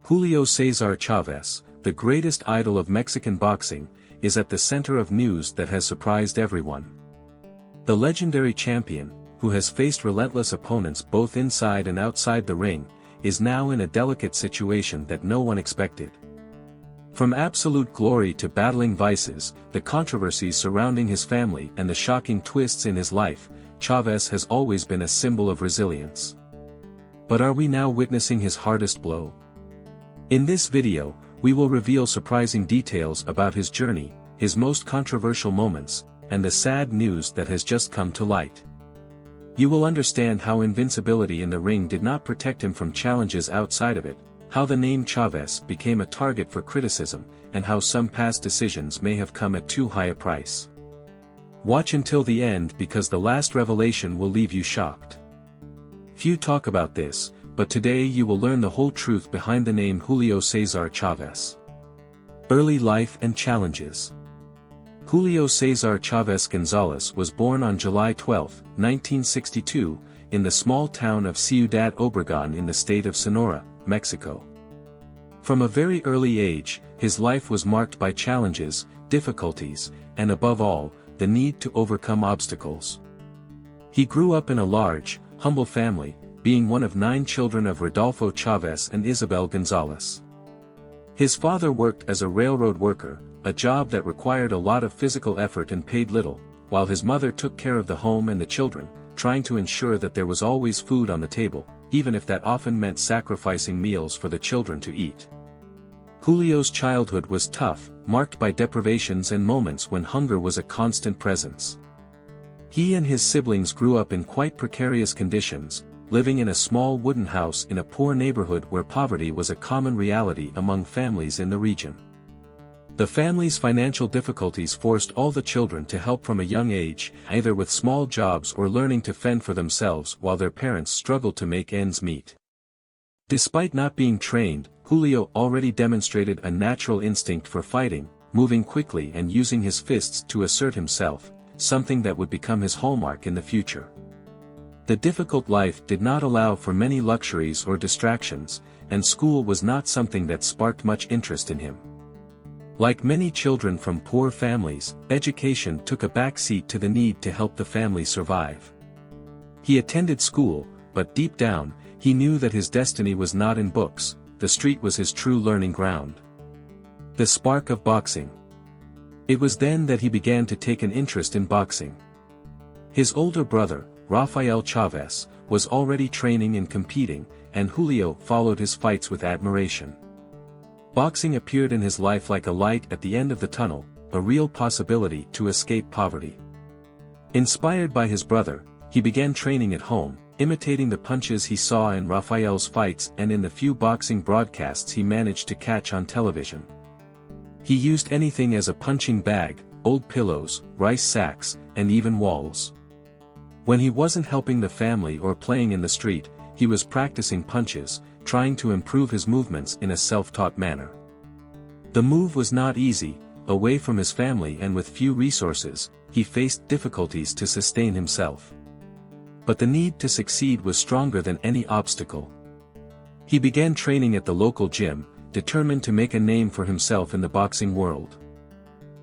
Julio César Chávez, the greatest idol of Mexican boxing, is at the center of news that has surprised everyone. The legendary champion, who has faced relentless opponents both inside and outside the ring, is now in a delicate situation that no one expected. From absolute glory to battling vices, the controversies surrounding his family and the shocking twists in his life, Chávez has always been a symbol of resilience. But are we now witnessing his hardest blow? In this video, we will reveal surprising details about his journey, his most controversial moments, and the sad news that has just come to light. You will understand how invincibility in the ring did not protect him from challenges outside of it, how the name Chávez became a target for criticism, and how some past decisions may have come at too high a price. Watch until the end because the last revelation will leave you shocked. Few talk about this, but today you will learn the whole truth behind the name Julio César Chávez. Early life and challenges. Julio César Chávez González was born on July 12, 1962, in the small town of Ciudad Obregón in the state of Sonora, Mexico. From a very early age, his life was marked by challenges, difficulties, and above all, the need to overcome obstacles. He grew up in a large, humble family, being one of 9 children of Rodolfo Chávez and Isabel González. His father worked as a railroad worker, a job that required a lot of physical effort and paid little, while his mother took care of the home and the children, trying to ensure that there was always food on the table, even if that often meant sacrificing meals for the children to eat. Julio's childhood was tough, marked by deprivations and moments when hunger was a constant presence. He and his siblings grew up in quite precarious conditions, living in a small wooden house in a poor neighborhood where poverty was a common reality among families in the region. The family's financial difficulties forced all the children to help from a young age, either with small jobs or learning to fend for themselves while their parents struggled to make ends meet. Despite not being trained, Julio already demonstrated a natural instinct for fighting, moving quickly and using his fists to assert himself, something that would become his hallmark in the future. The difficult life did not allow for many luxuries or distractions, and school was not something that sparked much interest in him. Like many children from poor families, education took a back seat to the need to help the family survive. He attended school, but deep down, he knew that his destiny was not in books, the street was his true learning ground. The spark of boxing. It was then that he began to take an interest in boxing. His older brother, Rafael Chávez, was already training and competing, and Julio followed his fights with admiration. Boxing appeared in his life like a light at the end of the tunnel, a real possibility to escape poverty. Inspired by his brother, he began training at home, imitating the punches he saw in Rafael's fights and in the few boxing broadcasts he managed to catch on television. He used anything as a punching bag, old pillows, rice sacks, and even walls. When he wasn't helping the family or playing in the street, he was practicing punches, trying to improve his movements in a self-taught manner. The move was not easy, away from his family and with few resources, he faced difficulties to sustain himself. But the need to succeed was stronger than any obstacle. He began training at the local gym, determined to make a name for himself in the boxing world.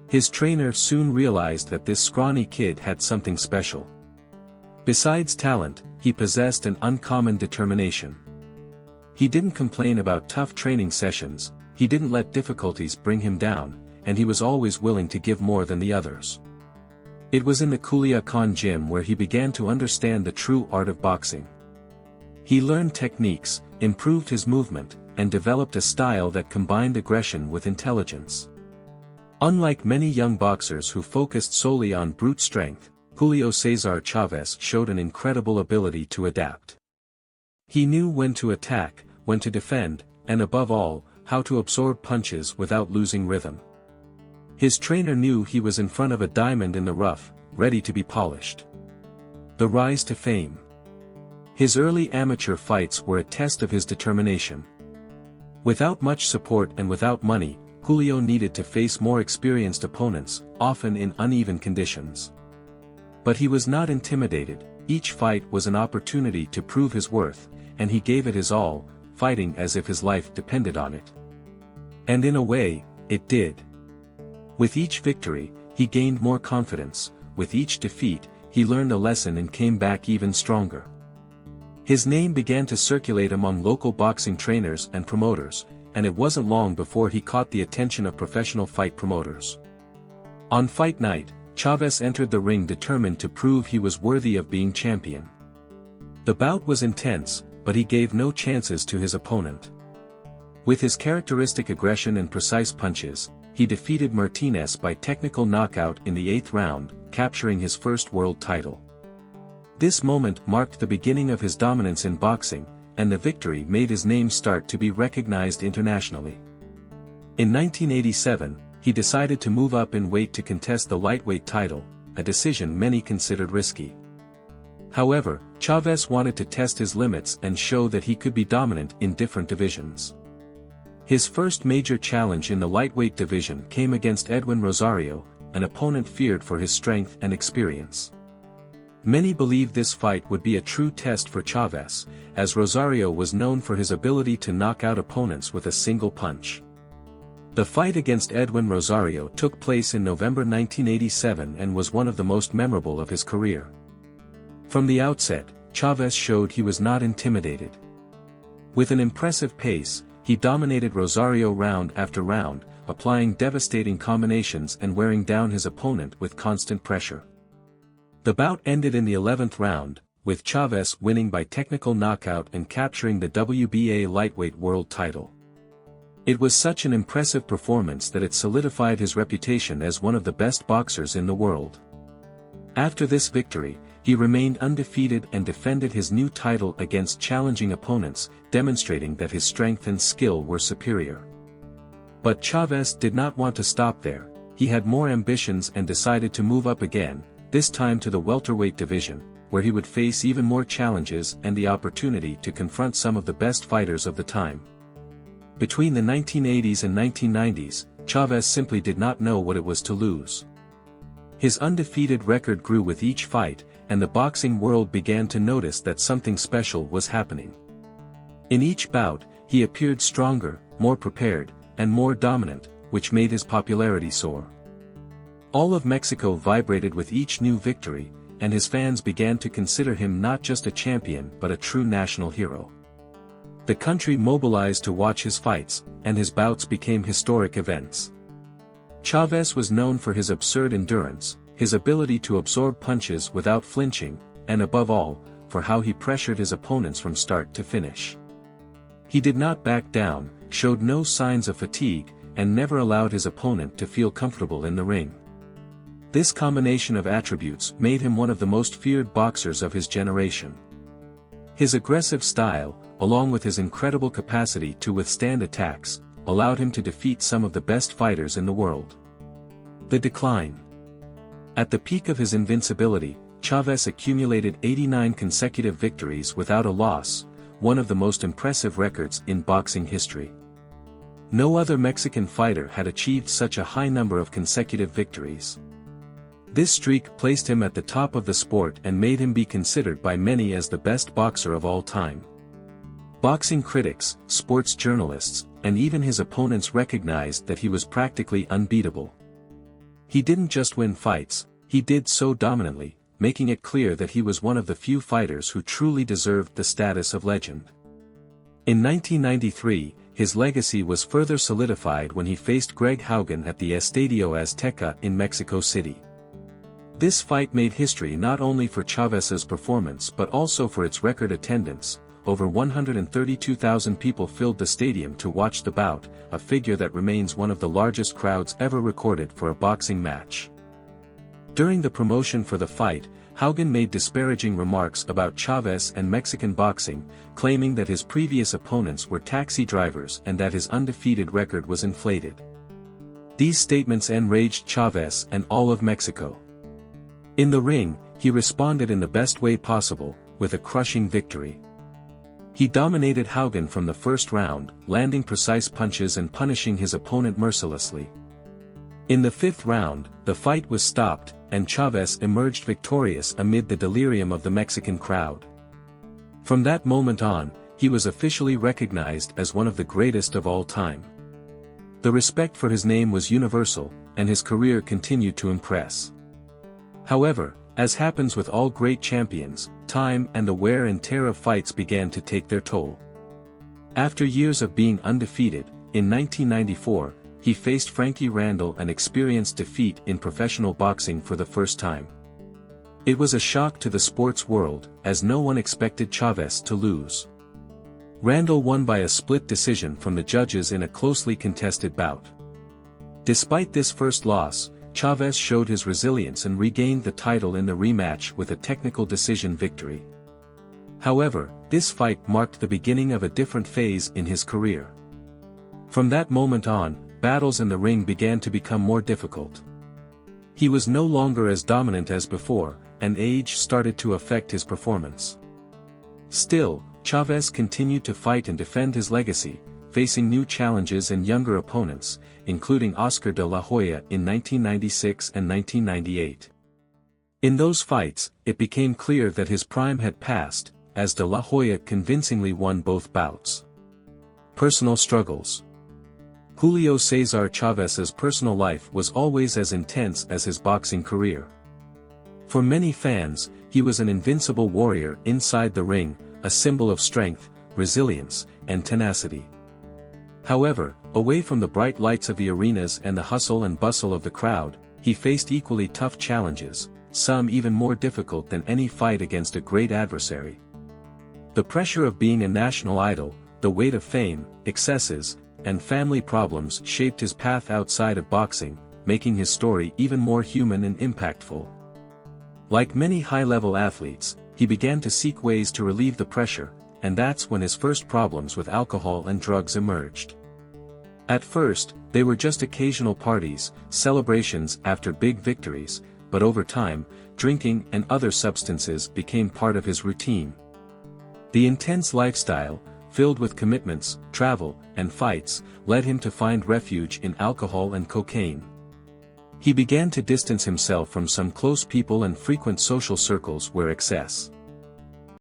His trainer soon realized that this scrawny kid had something special. Besides talent, he possessed an uncommon determination. He didn't complain about tough training sessions, he didn't let difficulties bring him down, and he was always willing to give more than the others. It was in the Culiacán gym where he began to understand the true art of boxing. He learned techniques, improved his movement, and developed a style that combined aggression with intelligence. Unlike many young boxers who focused solely on brute strength, Julio César Chávez showed an incredible ability to adapt. He knew when to attack, when to defend, and above all, how to absorb punches without losing rhythm. His trainer knew he was in front of a diamond in the rough, ready to be polished. The rise to fame. His early amateur fights were a test of his determination. Without much support and without money, Julio needed to face more experienced opponents, often in uneven conditions. But he was not intimidated, each fight was an opportunity to prove his worth, and he gave it his all, fighting as if his life depended on it. And in a way, it did. With each victory, he gained more confidence. With each defeat, he learned a lesson and came back even stronger. His name began to circulate among local boxing trainers and promoters, and it wasn't long before he caught the attention of professional fight promoters. On fight night, Chávez entered the ring determined to prove he was worthy of being champion. The bout was intense, but he gave no chances to his opponent. With his characteristic aggression and precise punches, he defeated Martinez by technical knockout in the 8th round, capturing his first world title. This moment marked the beginning of his dominance in boxing, and the victory made his name start to be recognized internationally. In 1987, he decided to move up in weight to contest the lightweight title, a decision many considered risky. However, Chávez wanted to test his limits and show that he could be dominant in different divisions. His first major challenge in the lightweight division came against Edwin Rosario, an opponent feared for his strength and experience. Many believed this fight would be a true test for Chávez, as Rosario was known for his ability to knock out opponents with a single punch. The fight against Edwin Rosario took place in November 1987 and was one of the most memorable of his career. From the outset, Chávez showed he was not intimidated. With an impressive pace, he dominated Rosario round after round, applying devastating combinations and wearing down his opponent with constant pressure. The bout ended in the 11th round, with Chávez winning by technical knockout and capturing the WBA lightweight world title. It was such an impressive performance that it solidified his reputation as one of the best boxers in the world. After this victory, he remained undefeated and defended his new title against challenging opponents, demonstrating that his strength and skill were superior. But Chávez did not want to stop there. He had more ambitions and decided to move up again, this time to the welterweight division, where he would face even more challenges and the opportunity to confront some of the best fighters of the time. Between the 1980s and 1990s, Chávez simply did not know what it was to lose. His undefeated record grew with each fight, and the boxing world began to notice that something special was happening. In each bout, he appeared stronger, more prepared, and more dominant, which made his popularity soar. All of Mexico vibrated with each new victory, and his fans began to consider him not just a champion but a true national hero. The country mobilized to watch his fights, and his bouts became historic events. Chávez was known for his absurd endurance, his ability to absorb punches without flinching, and above all, for how he pressured his opponents from start to finish. He did not back down, showed no signs of fatigue, and never allowed his opponent to feel comfortable in the ring. This combination of attributes made him one of the most feared boxers of his generation. His aggressive style, along with his incredible capacity to withstand attacks, allowed him to defeat some of the best fighters in the world. The decline. At the peak of his invincibility, Chávez accumulated 89 consecutive victories without a loss, one of the most impressive records in boxing history. No other Mexican fighter had achieved such a high number of consecutive victories. This streak placed him at the top of the sport and made him be considered by many as the best boxer of all time. Boxing critics, sports journalists, and even his opponents recognized that he was practically unbeatable. He didn't just win fights, he did so dominantly, making it clear that he was one of the few fighters who truly deserved the status of legend. In 1993, his legacy was further solidified when he faced Greg Haugen at the Estadio Azteca in Mexico City. This fight made history not only for Chávez's performance but also for its record attendance. Over 132,000 people filled the stadium to watch the bout, a figure that remains one of the largest crowds ever recorded for a boxing match. During the promotion for the fight, Haugen made disparaging remarks about Chávez and Mexican boxing, claiming that his previous opponents were taxi drivers and that his undefeated record was inflated. These statements enraged Chávez and all of Mexico. In the ring, he responded in the best way possible, with a crushing victory. He dominated Haugen from the first round, landing precise punches and punishing his opponent mercilessly. In the fifth round, the fight was stopped, and Chávez emerged victorious amid the delirium of the Mexican crowd. From that moment on, he was officially recognized as one of the greatest of all time. The respect for his name was universal, and his career continued to impress. However, as happens with all great champions, time and the wear and tear of fights began to take their toll. After years of being undefeated, in 1994, he faced Frankie Randall and experienced defeat in professional boxing for the first time. It was a shock to the sports world, as no one expected Chávez to lose. Randall won by a split decision from the judges in a closely contested bout. Despite this first loss, Chávez showed his resilience and regained the title in the rematch with a technical decision victory. However, this fight marked the beginning of a different phase in his career. From that moment on, battles in the ring began to become more difficult. He was no longer as dominant as before, and age started to affect his performance. Still, Chávez continued to fight and defend his legacy, facing new challenges and younger opponents, including Oscar de la Hoya in 1996 and 1998. In those fights, it became clear that his prime had passed, as de la Hoya convincingly won both bouts. Personal struggles. Julio César Chávez's personal life was always as intense as his boxing career. For many fans, he was an invincible warrior inside the ring, a symbol of strength, resilience, and tenacity. However, away from the bright lights of the arenas and the hustle and bustle of the crowd, he faced equally tough challenges, some even more difficult than any fight against a great adversary. The pressure of being a national idol, the weight of fame, excesses, and family problems shaped his path outside of boxing, making his story even more human and impactful. Like many high-level athletes, he began to seek ways to relieve the pressure, and that's when his first problems with alcohol and drugs emerged. At first, they were just occasional parties, celebrations after big victories, but over time, drinking and other substances became part of his routine. The intense lifestyle, filled with commitments, travel, and fights, led him to find refuge in alcohol and cocaine. He began to distance himself from some close people and frequent social circles where excess